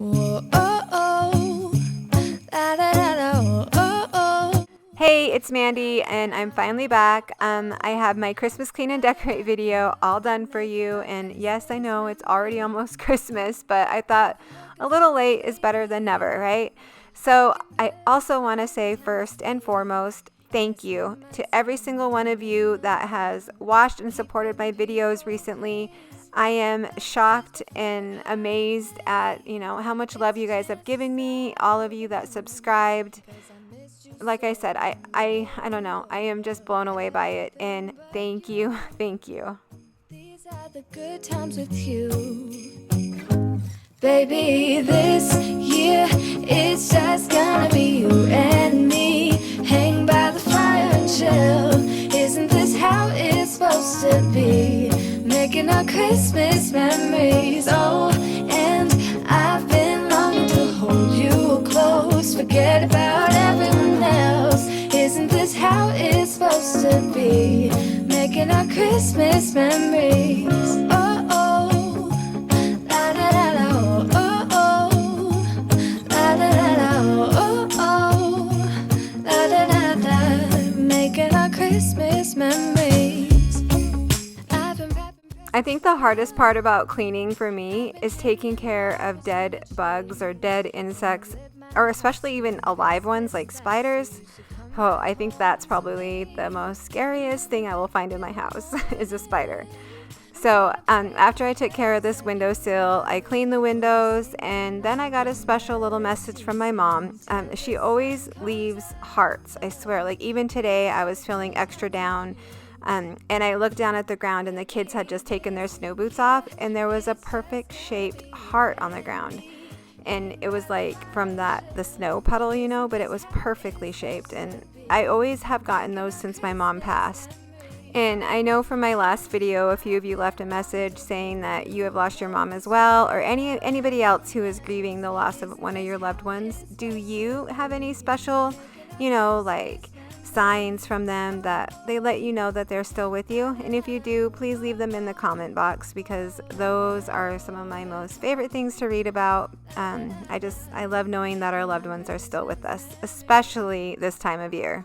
Whoa, oh, oh. La, la, la, la, oh, oh, oh. Hey, it's Mandy, and I'm finally back. I have my Christmas clean and decorate video all done for you, and yes, I know it's already almost Christmas, but I thought a little late is better than never, right? So I also want to say first and foremost, thank you to every single one of you that has watched and supported my videos recently. I am shocked and amazed at, how much love you guys have given me, all of you that subscribed. Like I said, I don't know. I am just blown away by it, and thank you. Thank you. These are the good times with you. Baby, this year it's just gonna be you and me. Hang by the fire and chill. Isn't this how it's supposed to be? Making our Christmas memories. Oh, and I've been longing to hold you close. Forget about everyone else. Isn't this how it's supposed to be? Making our Christmas memories. Oh, oh. La, la, la, la. Oh, oh. La, la, la, la. Oh, oh. La, la, la, la. Making our Christmas memories. I think the hardest part about cleaning for me is taking care of dead bugs or dead insects, or especially even alive ones like spiders. Oh, I think that's probably the most scariest thing I will find in my house is a spider. So after I took care of this windowsill, I cleaned the windows, and then I got a special little message from my mom. She always leaves hearts, I swear. Like even today, I was feeling extra down. And I looked down at the ground, and the kids had just taken their snow boots off, and there was a perfect shaped heart on the ground. And it was like from the snow puddle, but it was perfectly shaped. And I always have gotten those since my mom passed. And I know from my last video, a few of you left a message saying that you have lost your mom as well, or anybody else who is grieving the loss of one of your loved ones. Do you have any special, like signs from them that they let you know that they're still with you? And if you do, please leave them in the comment box, because those are some of my most favorite things to read about. I love knowing that our loved ones are still with us, especially this time of year.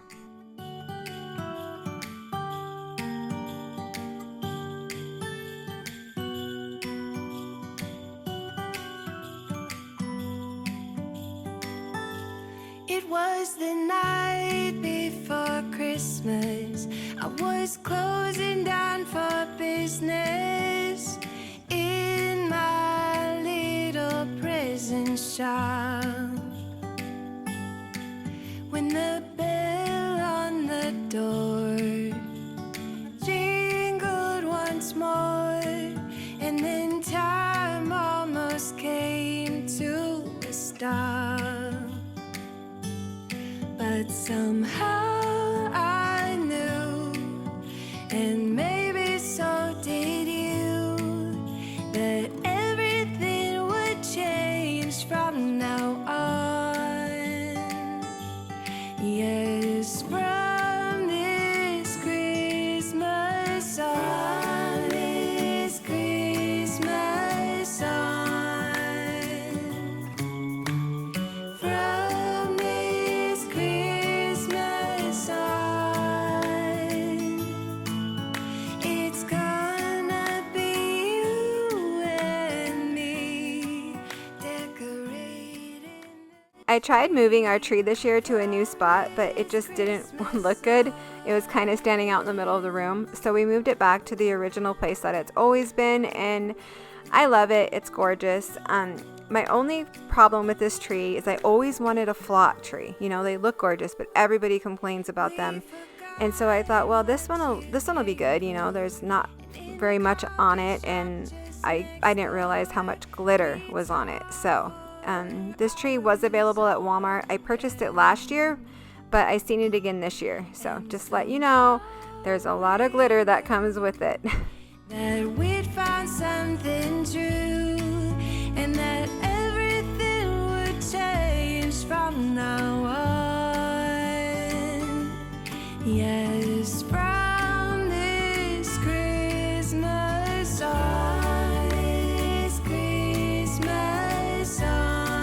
It was the night before Christmas. I was closing down for business in my little prison shop, when the bell on the door jingled once more, and then time almost came to a stop. But somehow I knew, and maybe so did you, that everything would change from now on. Yes, from this Christmas on, this Christmas on, from this Christmas on, it's gonna be you and me decorating. I tried moving our tree this year to a new spot, but it just didn't look good. It was kind of standing out in the middle of the room. So we moved it back to the original place that it's always been, and I love it. It's gorgeous. My only problem with this tree is I always wanted a flock tree. They look gorgeous, but everybody complains about them. And so I thought, well, this one will be good. There's not very much on it, and I didn't realize how much glitter was on it. So this tree was available at Walmart. I purchased it last year, but I seen it again this year. So just let you know, there's a lot of glitter that comes with it. That we'd found something true, and that everything would change from now on. Yes, from this Christmas on, this Christmas on.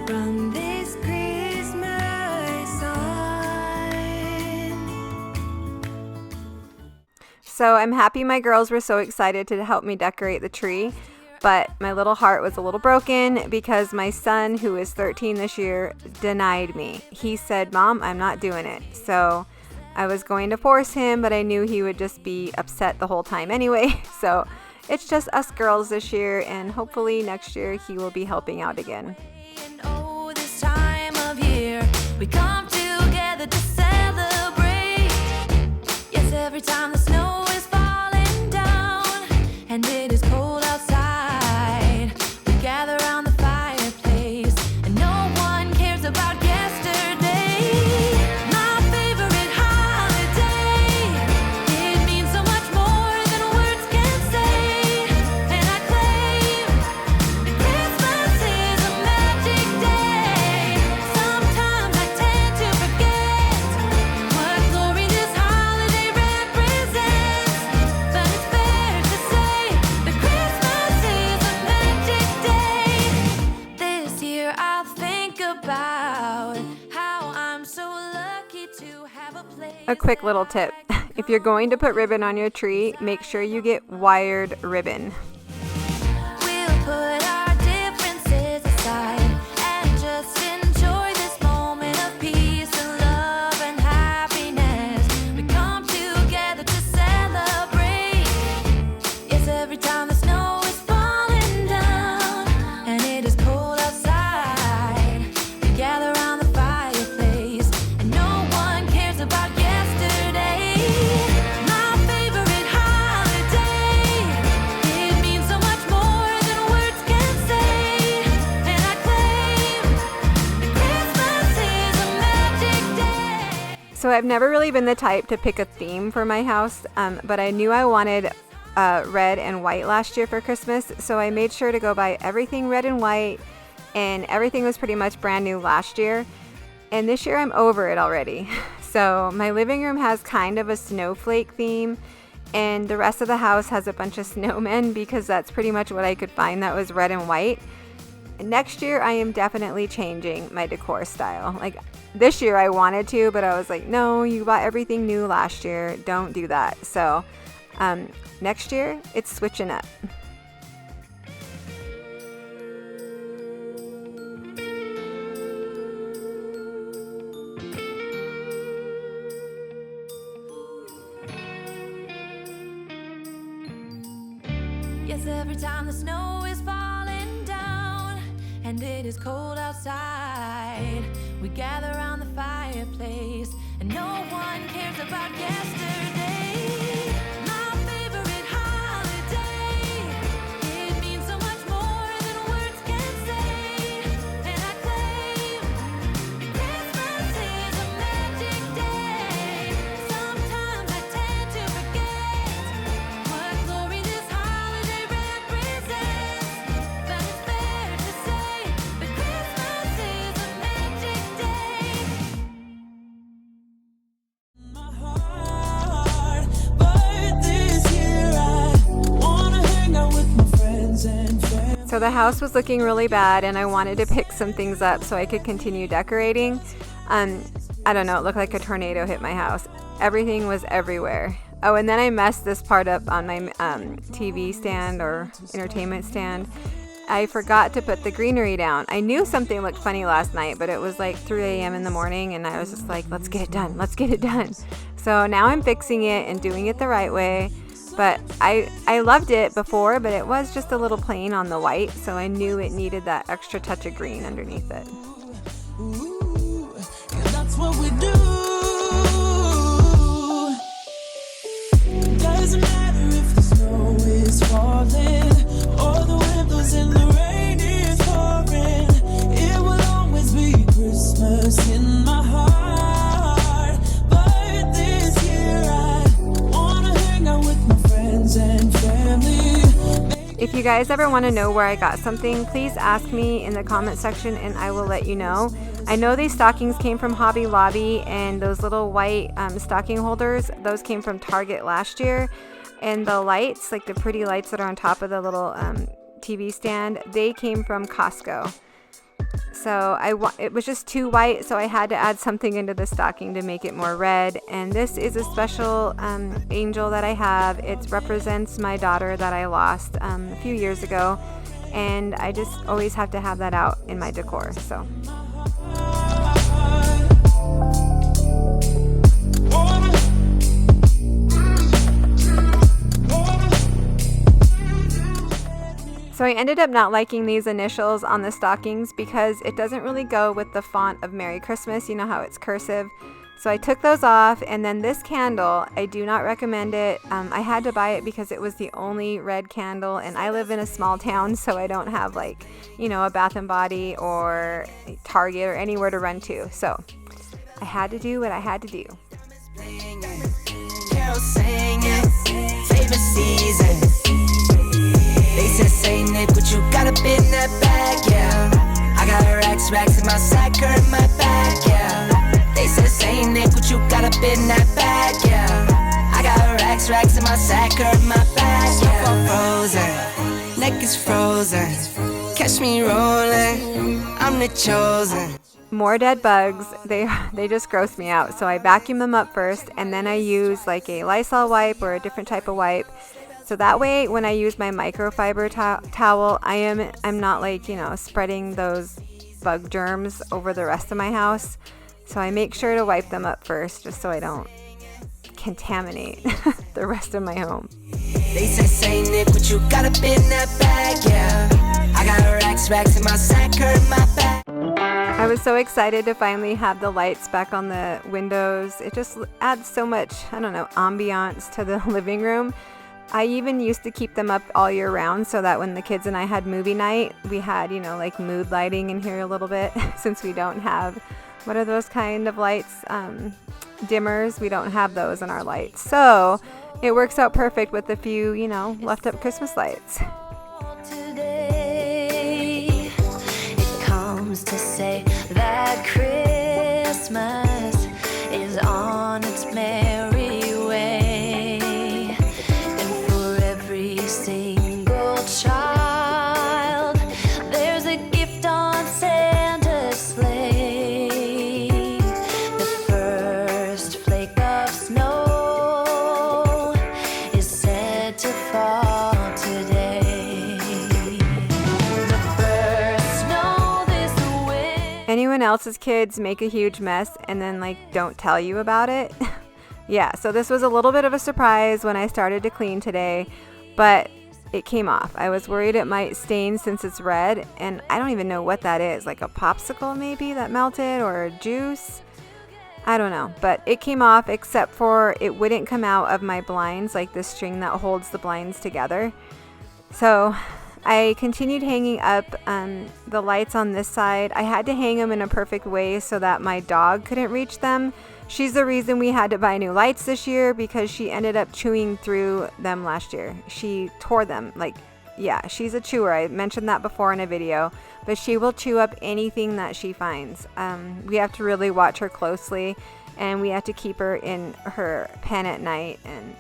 from this Christmas on. So I'm happy my girls were so excited to help me decorate the tree, but my little heart was a little broken because my son, who is 13 this year, denied me. He said, "Mom, I'm not doing it." So I was going to force him, but I knew he would just be upset the whole time anyway. So it's just us girls this year, and hopefully next year he will be helping out again. And oh, this time of year, we come together to celebrate. Yes, every time the snow is falling down and it is cold outside, we gather around the fireplace and no one cares about yesterday. My favorite holiday, it means so much more than words can say. And I claim that Christmas is a magic day. Sometimes I tend to forget what glory this holiday represents, but it's fair to say that Christmas is a magic day. This year I'll think about how I'm so lucky to have a place. A quick little tip. If you're going to put ribbon on your tree, make sure you get wired ribbon. We'll put our differences aside and just enjoy this moment of peace and love and happiness. We come together to celebrate. Yes, every time the snow is falling down and it is cold outside, we gather around the fireplace and no one cares about yesterday. My favorite holiday, it means so much more than words can say. And I claim that Christmas is a magic day. So I've never really been the type to pick a theme for my house, but I knew I wanted red and white last year for Christmas, so I made sure to go buy everything red and white, and everything was pretty much brand new last year. And this year I'm over it already. So my living room has kind of a snowflake theme, and the rest of the house has a bunch of snowmen because that's pretty much what I could find that was red and white. Next year I am definitely changing my decor style. Like this year I wanted to, but I was like, no, you bought everything new last year. Don't do that. So next year it's switching up. Yes, every time the snow is falling down and it is cold outside, we gather around the fireplace and no one cares about yesterday. My favorite holiday, it means so much more than words can say. And I claim that Christmas is a magic day. Sometimes I tend to forget what glory this holiday represents, but it's fair to say that Christmas is a magic day. My heart, but this year I wanna hang out with my friends and family. So the house was looking really bad, and I wanted to pick some things up so I could continue decorating. I don't know, it looked like a tornado hit my house. Everything was everywhere. Oh, and then I messed this part up on my TV stand or entertainment stand. I forgot to put the greenery down. I knew something looked funny last night, but it was like 3 a.m. in the morning, and I was just like, let's get it done. Let's get it done. So now I'm fixing it and doing it the right way. But I loved it before, but it was just a little plain on the white, so I knew it needed that extra touch of green underneath it. Ooh, yeah, that's what we do. Doesn't matter if the snow is falling or the wind blows and the rain is pouring. It will always be Christmas in my heart. But this year I wanna hang out with my friends and family. If you guys ever want to know where I got something, please ask me in the comment section and I will let you know. I know these stockings came from Hobby Lobby, and those little white stocking holders, those came from Target last year. And the lights, like the pretty lights that are on top of the little TV stand, they came from Costco. So it was just too white, so I had to add something into the stocking to make it more red. And this is a special angel that I have. It represents my daughter that I lost a few years ago, and I just always have to have that out in my decor. So I ended up not liking these initials on the stockings because it doesn't really go with the font of Merry Christmas. You know how it's cursive. So I took those off, and then this candle, I do not recommend it. I had to buy it because it was the only red candle, and I live in a small town, so I don't have like, you know, a Bath and Body or Target or anywhere to run to. So I had to do what I had to do. Carol singing, favorite season. They said, say Nick, what you got up in that bag, yeah. I got racks in my sack, her in my bag, yeah. They said, say Nick, what you got up in that bag, yeah. I got racks in my sack, her in my bag, yeah. Frozen, neck is frozen. Catch me rolling, I'm the chosen. More dead bugs. They just gross me out. So I vacuum them up first, and then I use like a Lysol wipe or a different type of wipe. So that way, when I use my microfiber towel, I'm not like, you know, spreading those bug germs over the rest of my house. So I make sure to wipe them up first, just so I don't contaminate the rest of my home. They say Nick, what you got up in that bag, yeah. I got racks in my sack, her in my bag. I was so excited to finally have the lights back on the windows. It just adds so much, I don't know, ambiance to the living room. I even used to keep them up all year round so that when the kids and I had movie night, we had, you know, like mood lighting in here a little bit since we don't have, what are those kind of lights? Dimmers. We don't have those in our lights. So it works out perfect with a few, you know, left up Christmas lights. Today, it comes to say that Christmas is on its merry way. Single child, there's a gift on Santa's sleigh. The first flake of snow is said to fall today. The first snow this winter. Anyone else's kids make a huge mess and then like don't tell you about it? Yeah, so this was a little bit of a surprise when I started to clean today, but it came off. I was worried it might stain since it's red, and I don't even know what that is, like a popsicle maybe that melted or a juice. I don't know, but it came off, except for it wouldn't come out of my blinds, like the string that holds the blinds together. So I continued hanging up the lights on this side. I had to hang them in a perfect way so that my dog couldn't reach them. She's the reason we had to buy new lights this year, because she ended up chewing through them last year. She tore them. Like, yeah, she's a chewer. I mentioned that before in a video, but she will chew up anything that she finds. We have to really watch her closely, and we have to keep her in her pen at night. And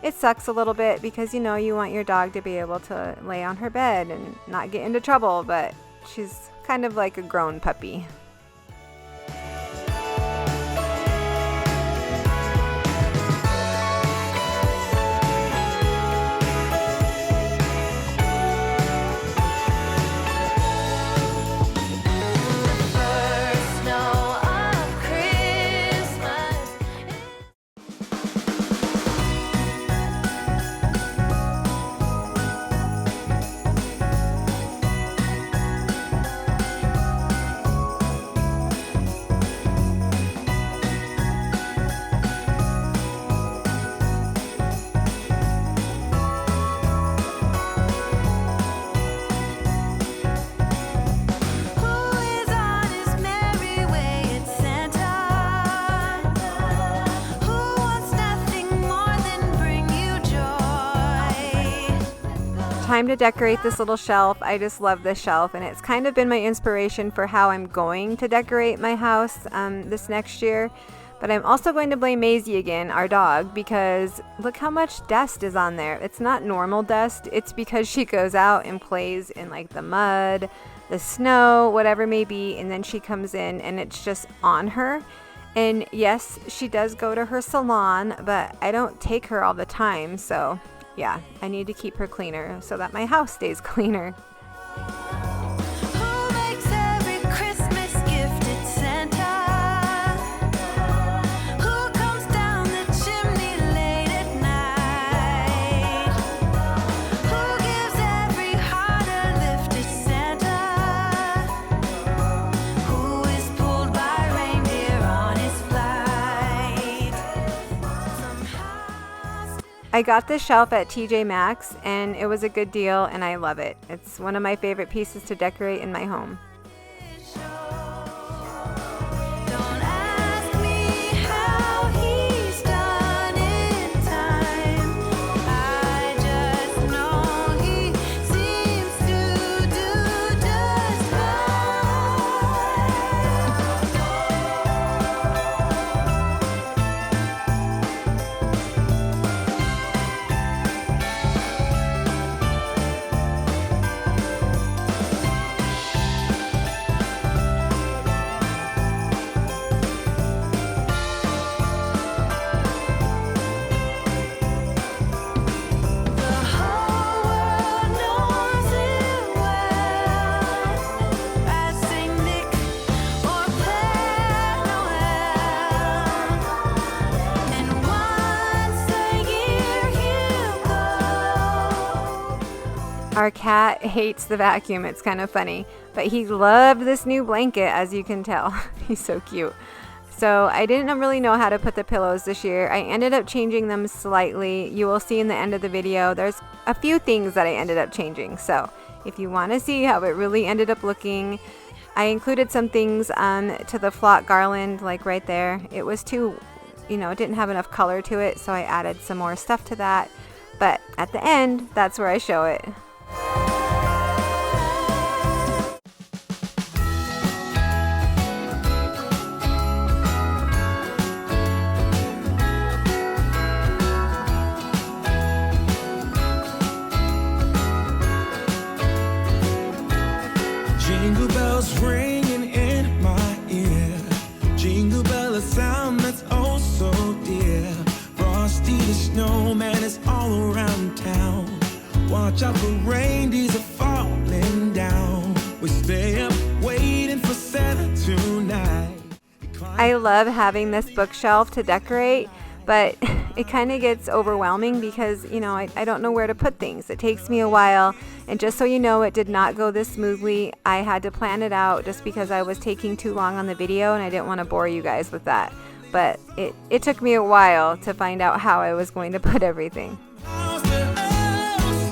it sucks a little bit because, you know, you want your dog to be able to lay on her bed and not get into trouble, but she's kind of like a grown puppy. Time to decorate this little shelf. I just love this shelf, and it's kind of been my inspiration for how I'm going to decorate my house this next year. But I'm also going to blame Maisie again, our dog, because look how much dust is on there. It's not normal dust. It's because she goes out and plays in like the mud, the snow, whatever may be, and then she comes in and it's just on her. And yes, she does go to her salon, but I don't take her all the time, so yeah, I need to keep her cleaner so that my house stays cleaner. Who makes every Christmas gift? It's Santa. Who comes down the chimney late at night? Who gives every heart a lift? It's Santa. Who is pulled by reindeer on his flight? Somehow I got this shelf at TJ Maxx and it was a good deal and I love it. It's one of my favorite pieces to decorate in my home. Don't ask me how he's done in time. I just know he seems to do just the whole world knows it well. As Saint Nick or Père Noël, and once a year he'll go. Our cat hates the vacuum. It's kind of funny, but he loved this new blanket, as you can tell. He's so cute. So I didn't really know how to put the pillows this year. I ended up changing them slightly. You will see in the end of the video, there's a few things that I ended up changing. So if you want to see how it really ended up looking, I included some things to the flock garland, like right there. It was too, it didn't have enough color to it, so I added some more stuff to that. But at the end, that's where I show it. Jingle bells ringing in my ear. Jingle bell, a sound that's oh so dear. Frosty the snowman is all around town. Watch out for reindeers are falling down. We stay up waiting for Santa tonight. I love having this bookshelf to decorate, but it kind of gets overwhelming because, I don't know where to put things. It takes me a while, and just so you know, it did not go this smoothly. I had to plan it out just because I was taking too long on the video and I didn't want to bore you guys with that. But it took me a while to find out how I was going to put everything. How's the elves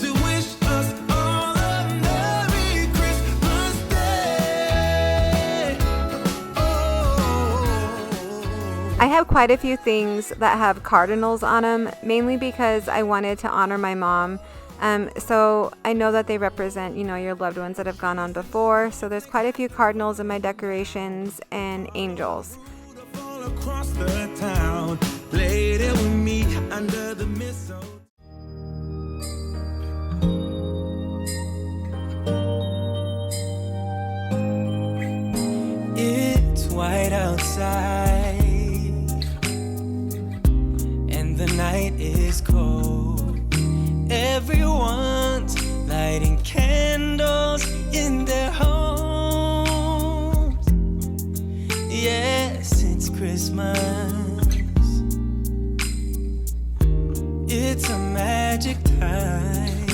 to wish us all a Merry Christmas Day? Oh. I have quite a few things that have cardinals on them, mainly because I wanted to honor my mom. So I know that they represent, your loved ones that have gone on before. So there's quite a few cardinals in my decorations and angels. All across the town, later we meet under the mistletoe. It's white outside, and the night is cold. Everyone's lighting candles in their homes. Yes, it's Christmas. It's a magic time.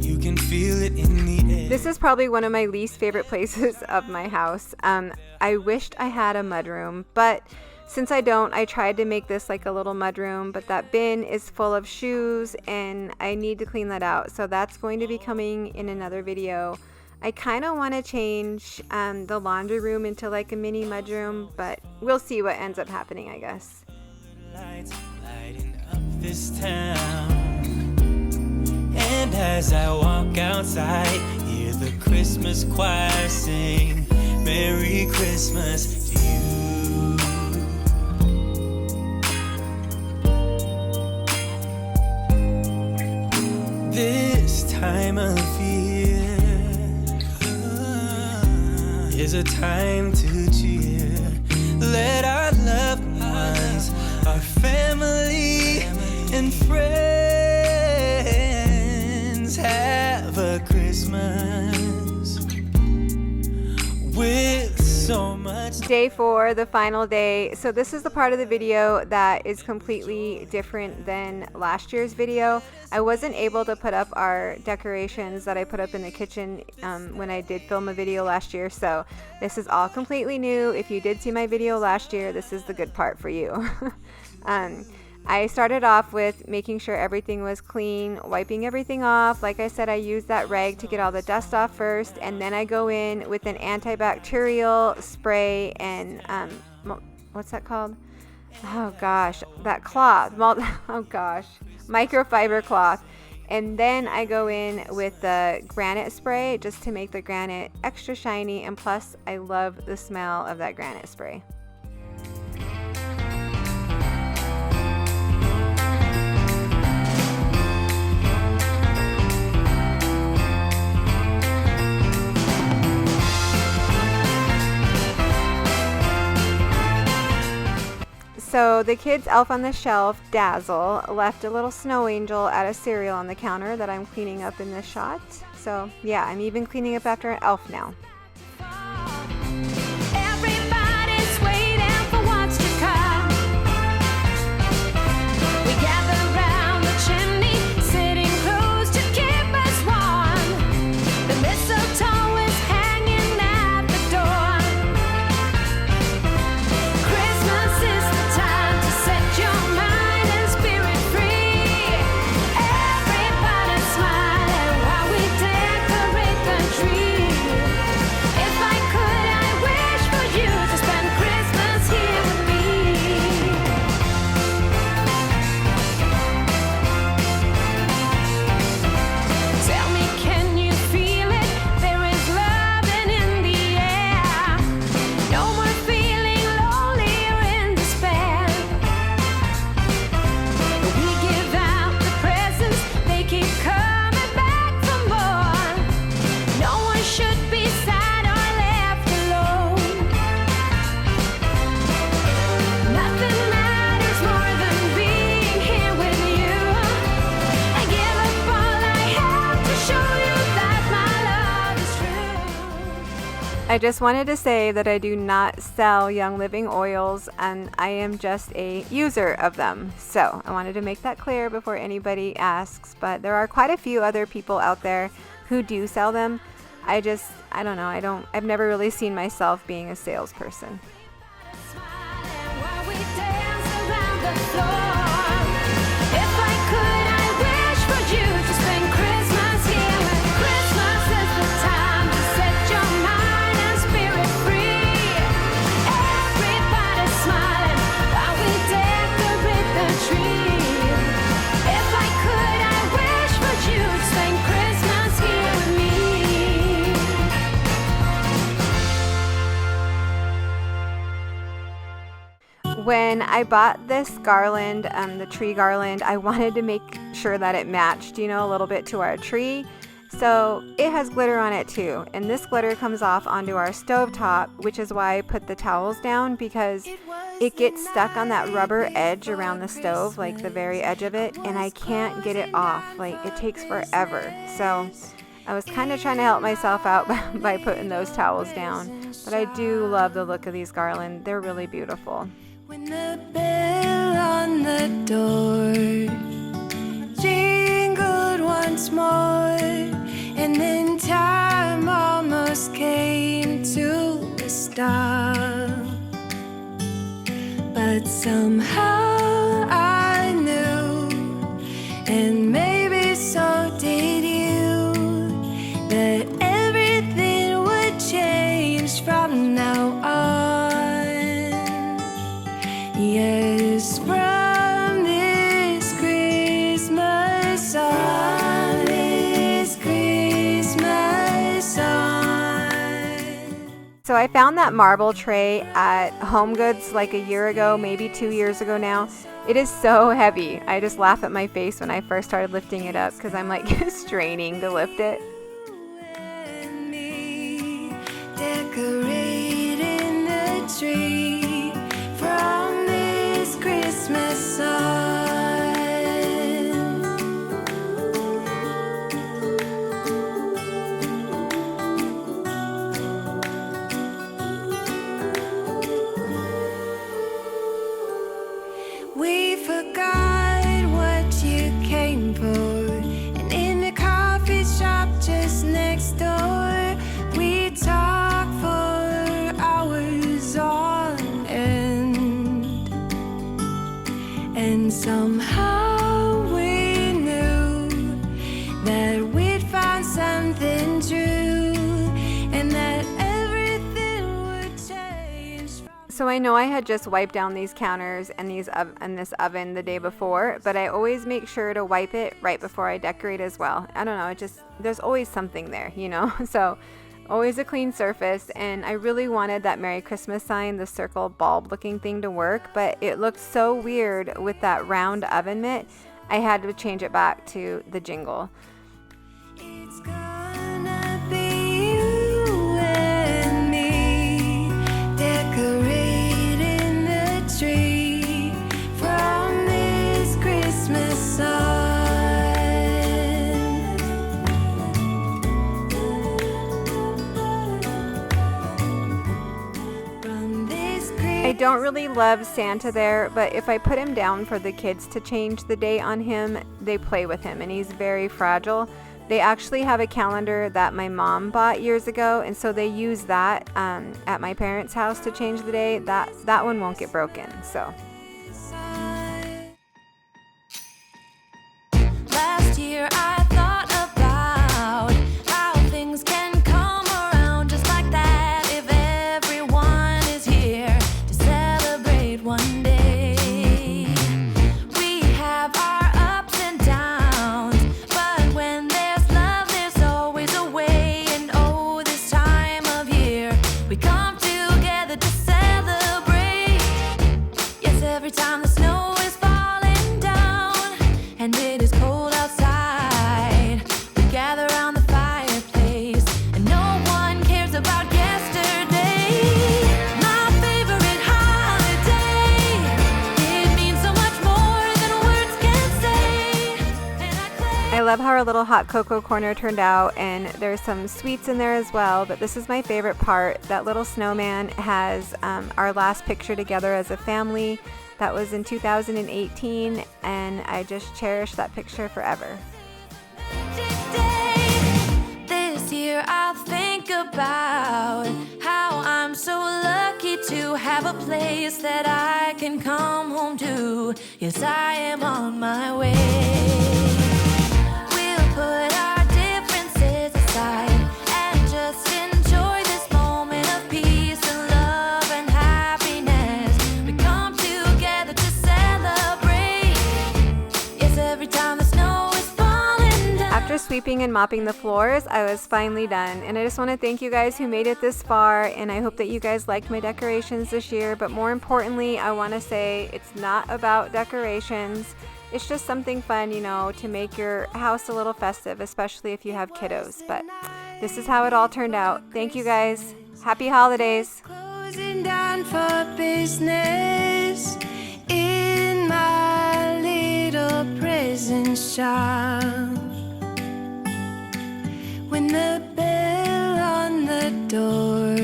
You can feel it in the air. This is probably one of my least favorite places of my house. I wished I had a mudroom, but since I don't, I tried to make this like a little mudroom, but that bin is full of shoes and I need to clean that out. So that's going to be coming in another video. I kind of want to change the laundry room into like a mini mudroom, but we'll see what ends up happening, I guess. Lights lighting up this town. And as I walk outside, hear the Christmas choir sing Merry Christmas to you. This time of year, is a time to cheer. Let our loved ones, our family and friends have a Christmas with so much. Day 4, the final day. So this is the part of the video that is completely different than last year's video. I wasn't able to put up our decorations that I put up in the kitchen when I did film a video last year, so this is all completely new. If you did see my video last year, this is the good part for you. I started off with making sure everything was clean, wiping everything off. Like I said, I use that rag to get all the dust off first, and then I go in with an antibacterial spray and what's that called? Oh gosh, that cloth. Oh gosh, microfiber cloth. And then I go in with the granite spray just to make the granite extra shiny, and plus I love the smell of that granite spray. So the kids' Elf on the Shelf, Dazzle, left a little snow angel at a cereal on the counter that I'm cleaning up in this shot. So yeah, I'm even cleaning up after an elf now. Everybody's waiting for what's to come. We gather round the chimney, sitting close to keep us warm. The mistletoe is hanging at the door. Christmas is the time to set your mind and spirit free. Everybody smiling while we decorate the tree. If I could, I wish for you to spend Christmas here with me. Tell me, can you feel it? There is loving in the air. No more feeling lonely or in despair. We give out the presents, they keep coming back for more. No one should be sad or left alone. Nothing matters more than being here with you. I give up all I have to show you that my love is true. I just wanted to say that I do not sell Young Living oils, and I am just a user of them. So I wanted to make that clear before anybody asks, but there are quite a few other people out there who do sell them. I don't know, I've never really seen myself being a salesperson. Smiling while we dance around the floor. If I could, I wish for you to spend Christmas here. Christmas is the time to set your mind and spirit free. Everybody smiling while we decorate the tree. If I could, I wish for you to spend Christmas here with me. When I bought this garland, the tree garland, I wanted to make sure that it matched, a little bit to our tree. So it has glitter on it too, and this glitter comes off onto our stovetop, which is why I put the towels down, because it gets stuck on that rubber edge around the stove, like the very edge of it, and I can't get it off. Like, it takes forever. So I was kind of trying to help myself out by putting those towels down. But I do love the look of these garland. They're really beautiful. When the bell on the door jingled once more, and then time almost came to a stop, but somehow I knew, and maybe so did you, that everything would change from now on. Yes, from this Christmas on, this Christmas on. So I found that marble tray at Home Goods like a year ago, maybe 2 years ago now. It is so heavy. I just laugh at my face when I first started lifting it up, because I'm like straining to lift it. And me, decorate So I know I had just wiped down these counters and this oven the day before, but I always make sure to wipe it right before I decorate as well. I don't know, there's always something there, you know? So always a clean surface, and I really wanted that Merry Christmas sign, the circle bulb looking thing, to work, but it looked so weird with that round oven mitt. I had to change it back to the jingle. It's gonna be you and me decorating the tree from this Christmas sun. I don't really love Santa there, but if I put him down for the kids to change the date on him, they play with him, and he's very fragile. They actually have a calendar that my mom bought years ago, and so they use that at my parents' house to change the day. That one won't get broken, so. Last year I thought about how things can come around just like that if everyone is here to celebrate one day. We have our ups and downs, but when there's love there's always a way. And oh, this time of year we come together to celebrate. Yes, every time the snow is falling down and it is cold outside, we gather around the fireplace and no one cares about yesterday. My favorite holiday, it means so much more than words can say. And I love how our little hot cocoa corner turned out, and there's some sweets in there as well, but this is my favorite part. That little snowman has our last picture together as a family. That was in 2018, and I just cherish that picture forever. this year I'll think about how I'm so lucky to have a place that I can come home to. Yes, I am on my way. We'll put our differences aside and just enjoy this moment of peace and love and happiness. We come together to celebrate. Yes, every time the snow is falling down. After sweeping and mopping the floors, I was finally done, and I just want to thank you guys who made it this far, and I hope that you guys liked my decorations this year. But more importantly, I want to say it's not about decorations. It's just something fun, you know, to make your house a little festive, especially if you have kiddos. But this is how it all turned out. Thank you guys. Happy holidays. Closing down for business in my little present shop. When the bell on the door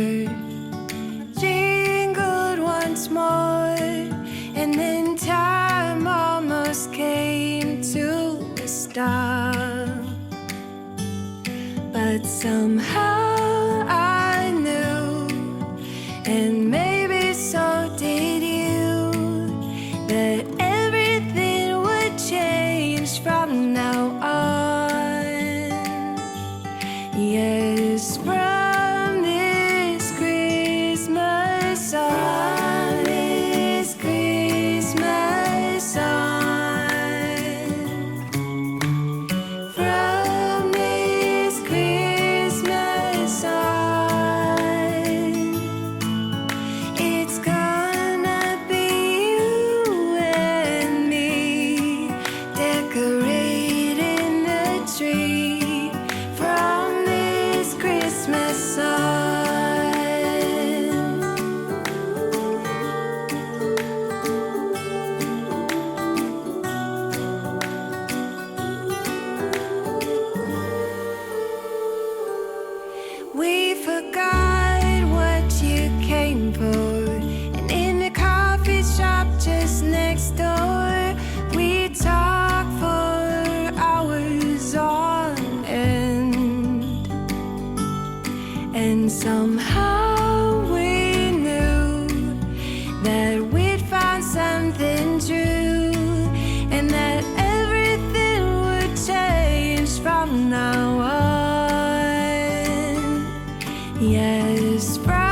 jingled once more, and then time almost came to a stop. But somehow I knew, and maybe so did you, that everything would change from now on. Yes, from this Christmas on, this Christmas on, from this Christmas on, it's gonna be you and me decorating the tree from this Christmas on. We forgot what you came for, and in the coffee shop just next door, we talked for hours on end. And somehow we knew that we'd found something true, and that everything would change from now on. Yes, from